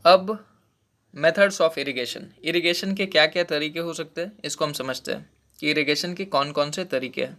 अब methods of irrigation, irrigation के क्या क्या तरीके हो सकते हैं इसको हम समझते हैं कि इरिगेशन के कौन कौन से तरीके हैं।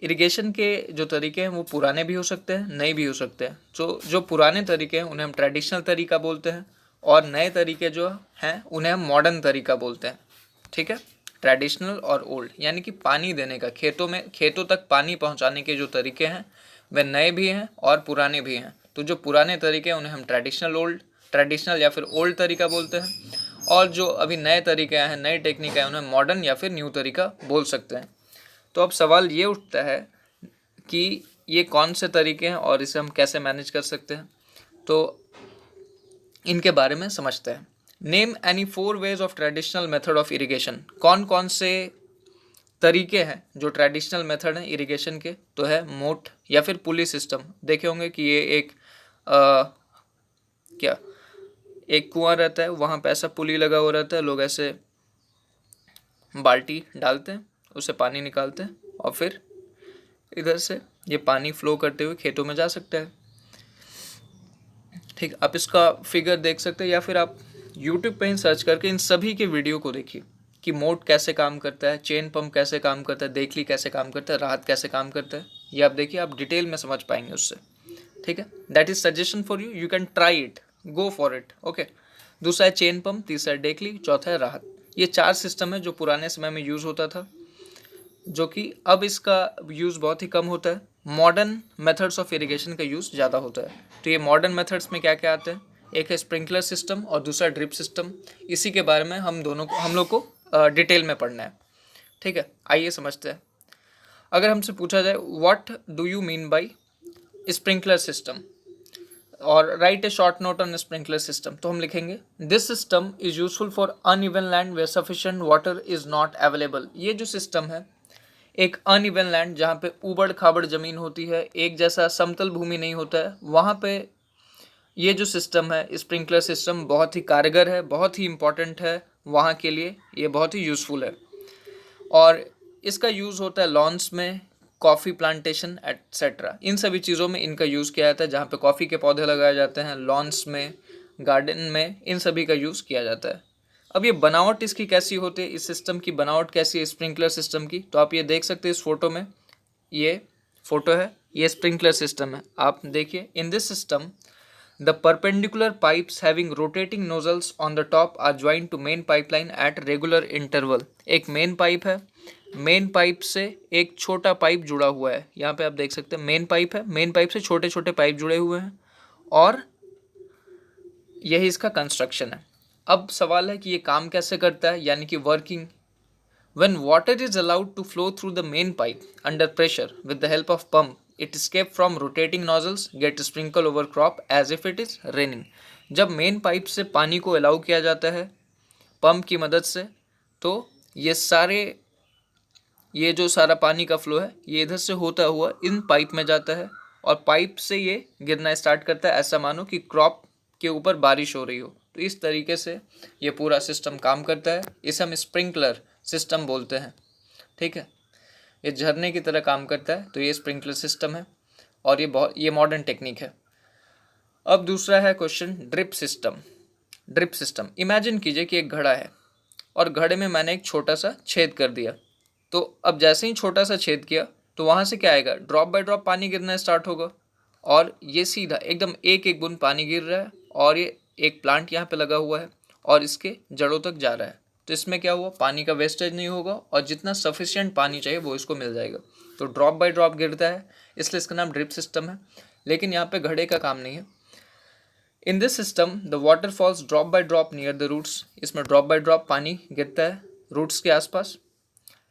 इरिगेशन के जो तरीके हैं वो पुराने भी हो सकते हैं, नए भी हो सकते हैं। जो पुराने तरीके हैं उन्हें हम ट्रेडिशनल तरीका बोलते हैं, और नए तरीके जो हैं उन्हें हम मॉडर्न तरीका बोलते हैं। ठीक है, ट्रेडिशनल और ओल्ड, यानी कि पानी देने का, खेतों तक पानी पहुंचाने के जो तरीके हैं वे नए भी हैं और पुराने भी हैं। तो जो पुराने तरीके हैं उन्हें हम ट्रेडिशनल या फिर ओल्ड तरीका बोलते हैं, और जो अभी नए तरीके हैं, नई टेक्निक है, उन्हें मॉडर्न या फिर न्यू तरीका बोल सकते हैं। तो अब सवाल ये उठता है कि ये कौन से तरीके हैं और इसे हम कैसे मैनेज कर सकते हैं। तो इनके बारे में समझते हैं। Name any 4 ways of traditional method of irrigation. कौन कौन से तरीके हैं जो ट्रेडिशनल मेथड हैं इरिगेशन के। तो है मोट या फिर पुली सिस्टम। देखे होंगे कि ये एक कुआं रहता है, वहाँ पे ऐसा पुली लगा हुआ रहता है, लोग ऐसे बाल्टी डालते हैं, उससे पानी निकालते हैं, और फिर इधर से ये पानी फ्लो करते हुए खेतों में जा सकता है। ठीक, आप इसका फिगर देख सकते हैं, या फिर आप यूट्यूब पे ही सर्च करके इन सभी के वीडियो को देखिए कि मोट कैसे काम करता है, चेन पंप कैसे काम करता है, देखली कैसे काम करता है, राहत कैसे काम करता है। ये आप देखिए, आप डिटेल में समझ पाएंगे उससे। ठीक है, that is suggestion for you, you can try it, go for it. Okay, दूसरा है चेन पंप, तीसरा है डेकली, चौथा है राहत। ये 4 सिस्टम है जो पुराने समय में यूज़ होता था, जो कि अब इसका यूज़ बहुत ही कम होता है। मॉडर्न मेथड्स ऑफ इरिगेशन का यूज़ ज़्यादा होता है। तो ये मॉडर्न मेथड्स में क्या क्या आते हैं, एक है स्प्रिंकलर सिस्टम और दूसरा ड्रिप सिस्टम। इसी के बारे में हम लोग को डिटेल में पढ़ना है। ठीक है, आइए समझते हैं। अगर हमसे पूछा जाए what do you mean by sprinkler system और write a short note on sprinkler system, तो हम लिखेंगे this system is useful for uneven land where sufficient water is not available. ये जो सिस्टम है, एक अनइवन लैंड जहाँ पे उबड़ खाबड़ ज़मीन होती है, एक जैसा समतल भूमि नहीं होता है, वहाँ पे ये जो सिस्टम है स्प्रिंकलर सिस्टम बहुत ही कारगर है, बहुत ही इम्पॉर्टेंट है वहाँ के लिए, ये बहुत ही यूज़फुल है। और इसका यूज़ होता है लॉन्स में, कॉफ़ी प्लांटेशन एट्सेट्रा, इन सभी चीज़ों में इनका यूज़ किया जाता है। जहाँ पे कॉफ़ी के पौधे लगाए जाते हैं, लॉन्स में, गार्डन में, इन सभी का यूज़ किया जाता है। अब ये बनावट इसकी कैसी होती है, इस सिस्टम की बनावट कैसी है स्प्रिंकलर सिस्टम की, तो आप ये देख सकते हैं इस फोटो में। ये फोटो है, ये स्प्रिंकलर सिस्टम है। आप देखिए, in this system the perpendicular pipes having rotating nozzles on the top are joint to main pipeline at regular interval. एक मेन पाइप है, मेन पाइप से एक छोटा पाइप जुड़ा हुआ है। यहाँ पे आप देख सकते हैं मेन पाइप है, मेन पाइप से छोटे छोटे पाइप जुड़े हुए हैं, और यही इसका कंस्ट्रक्शन है। अब सवाल है कि ये काम कैसे करता है, यानी कि working. When water is allowed to flow through the main pipe under pressure with the help of pump, it escape from rotating nozzles, get sprinkle over crop as if it is raining. जब main pipe से पानी को allow किया जाता है pump की मदद से, तो ये जो सारा पानी का फ्लो है ये इधर से होता हुआ इन पाइप में जाता है, और पाइप से ये गिरना स्टार्ट करता है, ऐसा मानो कि क्रॉप के ऊपर बारिश हो रही हो। तो इस तरीके से ये पूरा सिस्टम काम करता है, इसे हम स्प्रिंकलर सिस्टम बोलते हैं। ठीक है, ये झरने की तरह काम करता है, तो ये स्प्रिंकलर सिस्टम है, और ये मॉडर्न टेक्निक है। अब दूसरा है question drip system. Drip system, imagine कीजिए कि एक घड़ा है, और घड़े में मैंने एक छोटा सा छेद कर दिया। तो अब जैसे ही छोटा सा छेद किया, तो वहाँ से क्या आएगा, ड्रॉप बाय ड्रॉप पानी गिरना स्टार्ट होगा, और ये सीधा एकदम एक एक बूंद पानी गिर रहा है, और ये एक प्लांट यहाँ पे लगा हुआ है और इसके जड़ों तक जा रहा है। तो इसमें क्या हुआ, पानी का वेस्टेज नहीं होगा, और जितना सफिशिएंट पानी चाहिए वो इसको मिल जाएगा। तो ड्रॉप बाय ड्रॉप गिरता है, इसलिए इसका नाम ड्रिप सिस्टम है। लेकिन यहाँ पे घड़े का काम नहीं है। In this system the water falls drop by drop near the roots. इसमें ड्रॉप बाय ड्रॉप पानी गिरता है रूट्स के आसपास।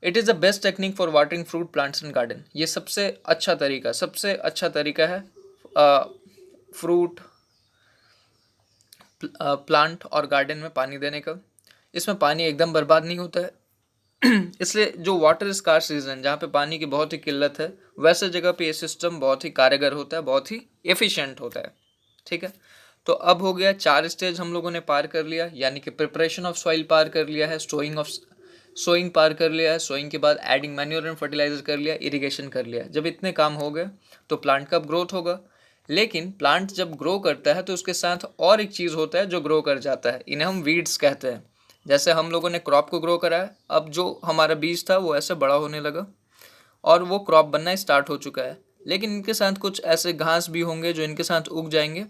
It is the best technique for watering fruit plants in garden. ये सबसे अच्छा तरीका है फ्रूट प्लांट और गार्डन में पानी देने का। इसमें पानी एकदम बर्बाद नहीं होता है इसलिए जो वाटर स्कार्स रीजन, जहाँ पे पानी की बहुत ही किल्लत है, वैसे जगह पे ये सिस्टम बहुत ही कारगर होता है, बहुत ही एफिशिएंट होता है। ठीक है, तो अब हो गया 4 स्टेज हम लोगों ने पार कर लिया, यानी कि प्रिपरेशन ऑफ सॉइल पार कर लिया है, सोइंग पार कर लिया है, सोइंग के बाद एडिंग मैन्योर एंड फर्टिलाइजर कर लिया, इरिगेशन कर लिया। जब इतने काम हो गए तो प्लांट कब ग्रोथ होगा, लेकिन प्लांट जब ग्रो करता है तो उसके साथ और एक चीज़ होता है जो ग्रो कर जाता है, इन्हें हम वीड्स कहते हैं। जैसे हम लोगों ने क्रॉप को ग्रो करा है, अब जो हमारा बीज था वो ऐसे बड़ा होने लगा और वो क्रॉप बनना स्टार्ट हो चुका है। लेकिन इनके साथ कुछ ऐसे घास भी होंगे जो इनके साथ उग जाएंगे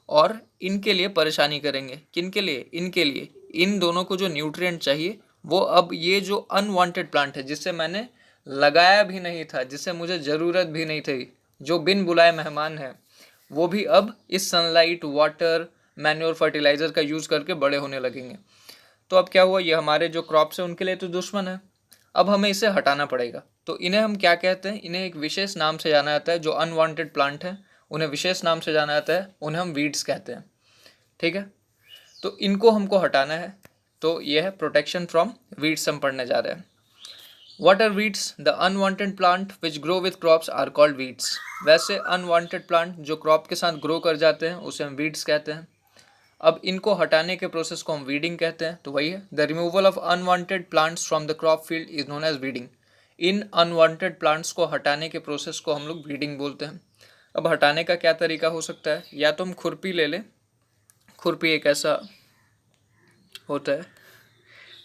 और इनके लिए परेशानी करेंगे। किनके लिए? इनके लिए। इन दोनों को जो न्यूट्रिएंट चाहिए वो अब ये जो अनवांटेड प्लांट है जिसे मैंने लगाया भी नहीं था, जिसे मुझे ज़रूरत भी नहीं थी, जो बिन बुलाए मेहमान है, वो भी अब इस सनलाइट, वाटर, मैन्योर, फर्टिलाइज़र का यूज़ करके बड़े होने लगेंगे। तो अब क्या हुआ, ये हमारे जो क्रॉप्स हैं उनके लिए तो दुश्मन है। अब हमें इसे हटाना पड़ेगा। तो इन्हें हम क्या कहते हैं? इन्हें एक विशेष नाम से जाना जाता है। जो अनवांटेड प्लांट है उन्हें विशेष नाम से जाना जाता है, उन्हें हम वीड्स कहते हैं। ठीक है, तो इनको हमको हटाना है। तो ये है प्रोटेक्शन फ्रॉम वीड्स, हम पढ़ने जा रहे हैं। What are weeds? The unwanted plant which grow with crops are called weeds. वैसे unwanted plant जो क्रॉप के साथ ग्रो कर जाते हैं उसे हम weeds कहते हैं। अब इनको हटाने के प्रोसेस को हम वीडिंग कहते हैं। तो वही है, the removal of unwanted plants from the crop field is known as weeding. इन अनवांटेड प्लांट्स को हटाने के प्रोसेस को हम लोग वीडिंग बोलते हैं। अब हटाने का क्या तरीका हो सकता है? या तो हम खुरपी ले लें, खुरपी एक ऐसा होता है,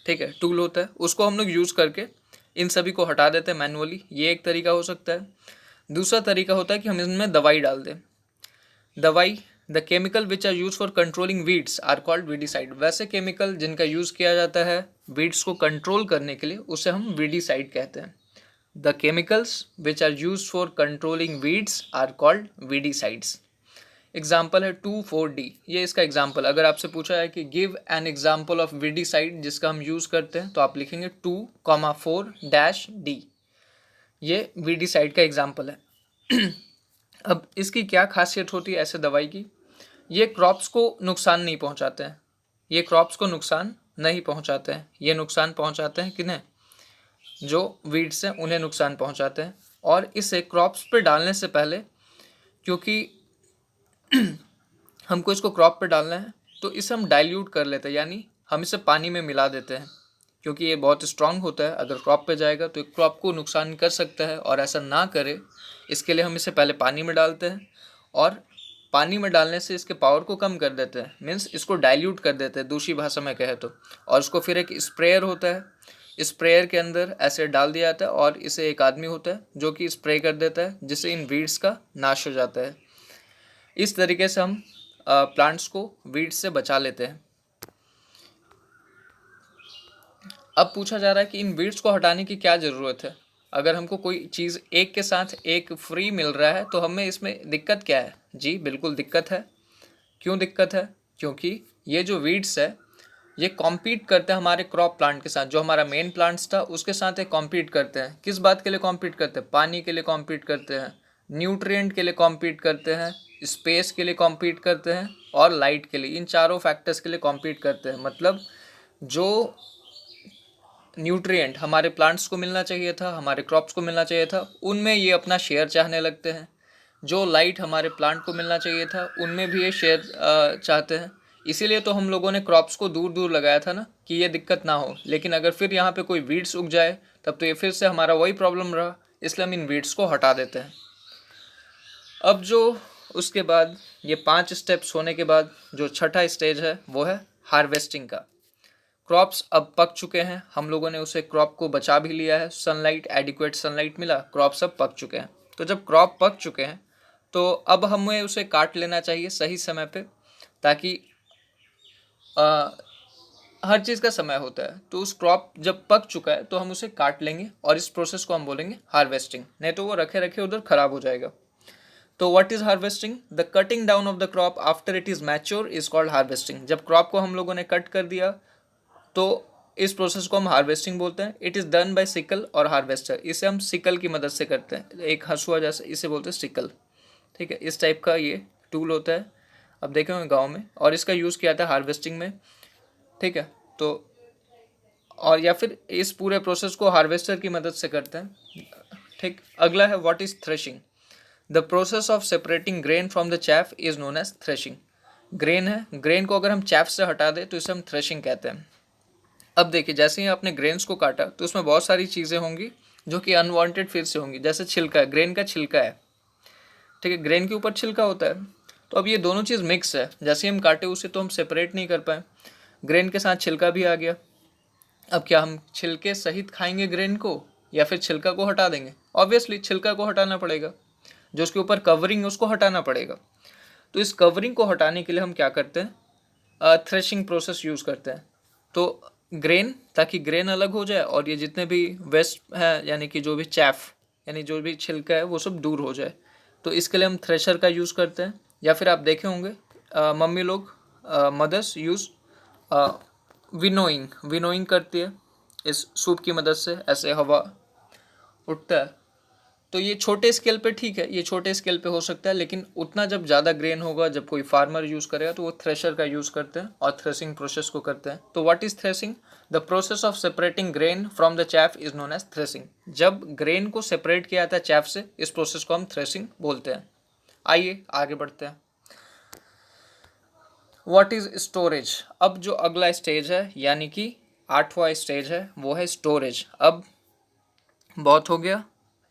ठीक है, टूल होता है, उसको हम लोग यूज़ करके इन सभी को हटा देते हैं मैनुअली। ये एक तरीका हो सकता है। दूसरा तरीका होता है कि हम इसमें दवाई डाल दें। दवाई, the chemical which are use for controlling weeds are called weedicide. वैसे केमिकल जिनका यूज़ किया जाता है वीड्स को कंट्रोल करने के लिए उसे हम वीडिसाइड कहते हैं। The chemicals which are use for controlling weeds are called weedicides. Example है 2,4-D, ये इसका एग्जाम्पल। अगर आपसे पूछा है कि give an example of weedicide जिसका हम यूज़ करते हैं, तो आप लिखेंगे 2,4-D। ये वीडिसाइड का एग्जाम्पल है। अब इसकी क्या खासियत होती है ऐसे दवाई की? ये क्रॉप्स को नुकसान नहीं पहुंचाते हैं। ये क्रॉप्स को नुकसान नहीं पहुंचाते हैं। ये नुकसान पहुंचाते हैं किन्हें? जो वीड्स हैं उन्हें नुकसान पहुंचाते हैं। और इसे क्रॉप्स पे डालने से पहले, क्योंकि हमको इसको क्रॉप पे डालना है, तो इसे हम डाइल्यूट कर लेते हैं, यानी हम इसे पानी में मिला देते हैं। क्योंकि ये बहुत स्ट्रांग होता है, अगर क्रॉप पे जाएगा तो क्रॉप को नुकसान कर सकता है, और ऐसा ना करे इसके लिए हम इसे पहले पानी में डालते हैं। और पानी में डालने से इसके पावर को कम कर देते हैं, मीन्स इसको डाइल्यूट कर देते हैं दूसरी भाषा में कहे तो। और उसको फिर एक स्प्रेयर होता है, स्प्रेयर के अंदर ऐसे डाल दिया जाता है और इसे एक आदमी होता है जो कि स्प्रे कर देता है, जिससे इन वीड्स का नाश हो जाता है। इस तरीके से हम प्लांट्स को वीड्स से बचा लेते हैं। अब पूछा जा रहा है कि इन वीड्स को हटाने की क्या ज़रूरत है? अगर हमको कोई चीज़ एक के साथ एक फ्री मिल रहा है तो हमें इसमें दिक्कत क्या है? जी बिल्कुल दिक्कत है। क्यों दिक्कत है? क्योंकि ये जो वीड्स है ये कॉम्पीट करते हैं हमारे क्रॉप प्लांट के साथ। जो हमारा मेन प्लांट्स था उसके साथ ये कॉम्पीट करते हैं। किस बात के लिए कॉम्पीट करते हैं? पानी के लिए कॉम्पीट करते हैं, न्यूट्रिएंट के लिए कॉम्पीट करते हैं, स्पेस के लिए कॉम्पीट करते हैं और लाइट के लिए। इन चारों फैक्टर्स के लिए कॉम्पीट करते हैं। मतलब जो न्यूट्रिएंट हमारे प्लांट्स को मिलना चाहिए था, हमारे क्रॉप्स को मिलना चाहिए था, उनमें ये अपना शेयर चाहने लगते हैं। जो लाइट हमारे प्लांट को मिलना चाहिए था उनमें भी ये शेयर चाहते हैं। इसीलिए तो हम लोगों ने क्रॉप्स को दूर दूर लगाया था ना, कि ये दिक्कत ना हो। लेकिन अगर फिर यहाँ पे कोई वीड्स उग जाए तब तो ये फिर से हमारा वही प्रॉब्लम रहा, इसलिए हम इन वीड्स को हटा देते हैं। अब जो उसके बाद ये 5 स्टेप्स होने के बाद जो छठा स्टेज है वो है हार्वेस्टिंग का। क्रॉप्स अब पक चुके हैं, हम लोगों ने उसे क्रॉप को बचा भी लिया है, सनलाइट, एडिक्वेट सनलाइट मिला, क्रॉप्स अब पक चुके हैं। तो जब क्रॉप पक चुके हैं तो अब हमें उसे काट लेना चाहिए सही समय पे, ताकि हर चीज़ का समय होता है। तो उस क्रॉप जब पक चुका है तो हम उसे काट लेंगे और इस प्रोसेस को हम बोलेंगे हार्वेस्टिंग, नहीं तो वो रखे रखे उधर ख़राब हो जाएगा। तो what is harvesting? The cutting down of the crop after it is mature is called harvesting. जब क्रॉप को हम लोगों ने कट कर दिया तो इस प्रोसेस को हम हार्वेस्टिंग बोलते हैं। It is done by sickle और हार्वेस्टर। इसे हम सिकल की मदद से करते हैं, एक हंसुआ जैसे, इसे बोलते हैं सिकल। ठीक है, इस टाइप का ये टूल होता है, अब देखे होंगे गाँव में, और इसका यूज़ किया था हार्वेस्टिंग में। ठीक है, तो और या फिर इस पूरे प्रोसेस को हार्वेस्टर की मदद से करते हैं। ठीक, अगला है what is threshing. The process of separating grain from the chaff is known as threshing. Grain है, ग्रेन को अगर हम चैफ से हटा दें तो इसे हम थ्रेशिंग कहते हैं। अब देखिए, जैसे ही आपने ग्रेन्स को काटा तो उसमें बहुत सारी चीज़ें होंगी जो कि अनवांटेड फिर से होंगी। जैसे छिलका, ग्रेन का छिलका है, ठीक है, ग्रेन के ऊपर छिलका होता है। तो अब ये दोनों चीज़ मिक्स है, जैसे ही हम काटे उसे तो हम सेपरेट नहीं कर पाए, ग्रेन के साथ छिलका भी आ गया। अब क्या हम छिलके सहित खाएंगे ग्रेन को या फिर छिलका को हटा देंगे? ऑब्वियसली छिलका को हटाना पड़ेगा, जो उसके ऊपर कवरिंग है उसको हटाना पड़ेगा। तो इस कवरिंग को हटाने के लिए हम क्या करते हैं, थ्रेशिंग प्रोसेस यूज़ करते हैं। तो ग्रेन, ताकि ग्रेन अलग हो जाए और ये जितने भी वेस्ट है यानी कि जो भी चैफ यानी जो भी छिलका है वो सब दूर हो जाए, तो इसके लिए हम थ्रेशर का यूज़ करते हैं। या फिर आप देखे होंगे मम्मी लोग, मदर्स यूज़ विनोइंग करती है, इस सूप की मदद से ऐसे हवा उठता है। तो ये छोटे स्केल पे ठीक है, ये छोटे स्केल पे हो सकता है, लेकिन उतना जब ज़्यादा ग्रेन होगा, जब कोई फार्मर यूज़ करेगा तो वो थ्रेशर का यूज़ करते हैं और थ्रेसिंग प्रोसेस को करते हैं। तो what is threshing? The process of separating grain from the chaff is known as threshing. जब ग्रेन को सेपरेट किया जाता है चैफ से, इस प्रोसेस को हम थ्रेसिंग बोलते हैं। आइए आगे बढ़ते हैं। What is storage? अब जो अगला स्टेज है यानी कि 8वां स्टेज है वो है स्टोरेज। अब बहुत हो गया,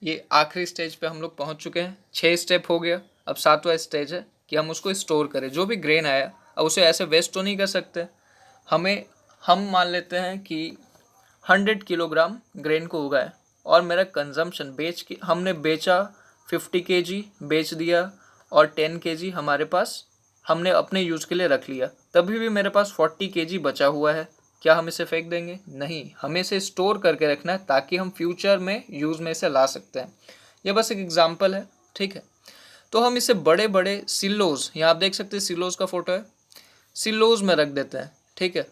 ये आखिरी स्टेज पे हम लोग पहुंच चुके हैं, 6 स्टेप हो गया। अब 7वां स्टेज है कि हम उसको स्टोर करें। जो भी ग्रेन आया, अब उसे ऐसे वेस्ट तो नहीं कर सकते, हम मान लेते हैं कि 100 किलोग्राम ग्रेन को उगाए और मेरा कंजम्पशन हमने बेचा 50 केजी बेच दिया और 10 केजी हमारे पास हमने अपने यूज़ के लिए रख लिया, तभी भी मेरे पास 40 केजी बचा हुआ है। क्या हम इसे फेंक देंगे? नहीं, हमें इसे स्टोर करके रखना है ताकि हम फ्यूचर में यूज़ में इसे ला सकते हैं। यह बस एक एग्जांपल है, ठीक है। तो हम इसे बड़े बड़े सिलोज, यहाँ आप देख सकते हैं सिलोज का फोटो है, सिलोज में रख देते हैं, ठीक है,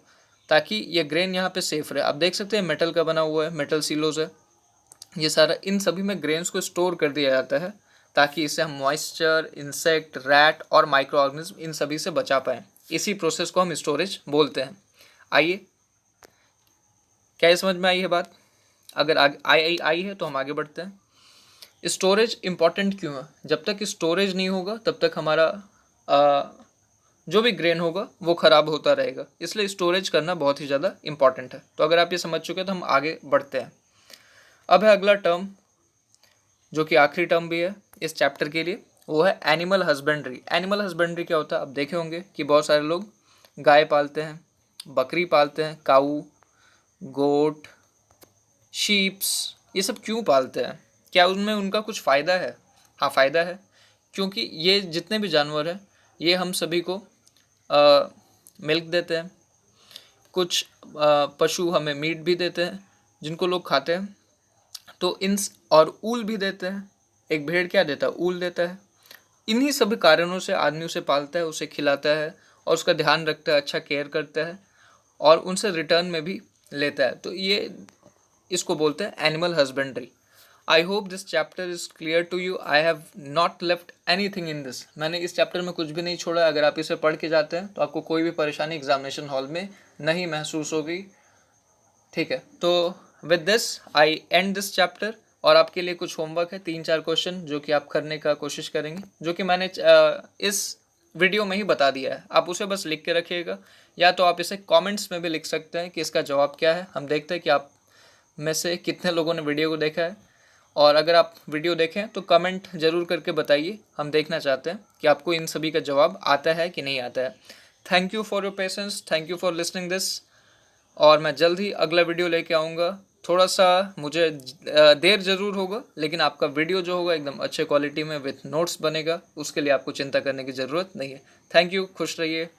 ताकि ये ग्रेन यहाँ पे सेफ रहे। आप देख सकते हैं मेटल का बना हुआ है, मेटल सिलोज है ये सारा। इन सभी में ग्रेन्स को स्टोर कर दिया जाता है ताकि इससे हम मॉइस्चर, इंसेक्ट, रैट और माइक्रो ऑर्गेनिज्म इन सभी से बचा पाएँ। इसी प्रोसेस को हम स्टोरेज बोलते हैं। आइए, क्या ये समझ में आई है बात? अगर आई है तो हम आगे बढ़ते हैं। स्टोरेज इंपॉर्टेंट क्यों है? जब तक स्टोरेज नहीं होगा तब तक हमारा जो भी ग्रेन होगा वो ख़राब होता रहेगा, इसलिए स्टोरेज करना बहुत ही ज़्यादा इंपॉर्टेंट है। तो अगर आप ये समझ चुके हैं तो हम आगे बढ़ते हैं। अब है अगला टर्म, जो कि आखिरी टर्म भी है इस चैप्टर के लिए, वो है एनिमल हस्बेंड्री। एनिमल हस्बेंड्री क्या होता है? आप देखे होंगे कि बहुत सारे लोग गाय पालते हैं, बकरी पालते हैं, काऊ, गोट, शीप्स, ये सब क्यों पालते हैं? क्या उनमें उनका कुछ फ़ायदा है? हाँ, फ़ायदा है, क्योंकि ये जितने भी जानवर हैं ये हम सभी को मिल्क देते हैं। कुछ पशु हमें मीट भी देते हैं जिनको लोग खाते हैं। तो और ऊल भी देते हैं। एक भेड़ क्या देता है? ऊल देता है। इन्हीं सभी कारणों से आदमी उसे पालता है, उसे खिलाता है और उसका ध्यान रखता है, अच्छा केयर करता है और उनसे रिटर्न में भी लेता है। तो ये इसको बोलते हैं animal husbandry. I hope this chapter is clear to you. I have not left anything in this. मैंने इस चैप्टर में कुछ भी नहीं छोड़ा। अगर आप इसे पढ़ के जाते हैं तो आपको कोई भी परेशानी एग्जामिनेशन हॉल में नहीं महसूस होगी, ठीक है। तो with this I and this chapter. और आपके लिए कुछ होमवर्क है, 3-4 क्वेश्चन जो कि आप करने का कोशिश करेंगे, जो कि मैंने इस वीडियो में ही बता दिया है। आप उसे बस लिख के रखिएगा, या तो आप इसे कमेंट्स में भी लिख सकते हैं कि इसका जवाब क्या है। हम देखते हैं कि आप में से कितने लोगों ने वीडियो को देखा है, और अगर आप वीडियो देखें तो कमेंट ज़रूर करके बताइए। हम देखना चाहते हैं कि आपको इन सभी का जवाब आता है कि नहीं आता है। Thank you for your patience, thank you for listening this. और मैं जल्द ही अगला वीडियो लेके आऊँगा। थोड़ा सा मुझे देर ज़रूर होगा, लेकिन आपका वीडियो जो होगा एकदम अच्छे क्वालिटी में विथ नोट्स बनेगा, उसके लिए आपको चिंता करने की ज़रूरत नहीं है। थैंक यू, खुश रहिए।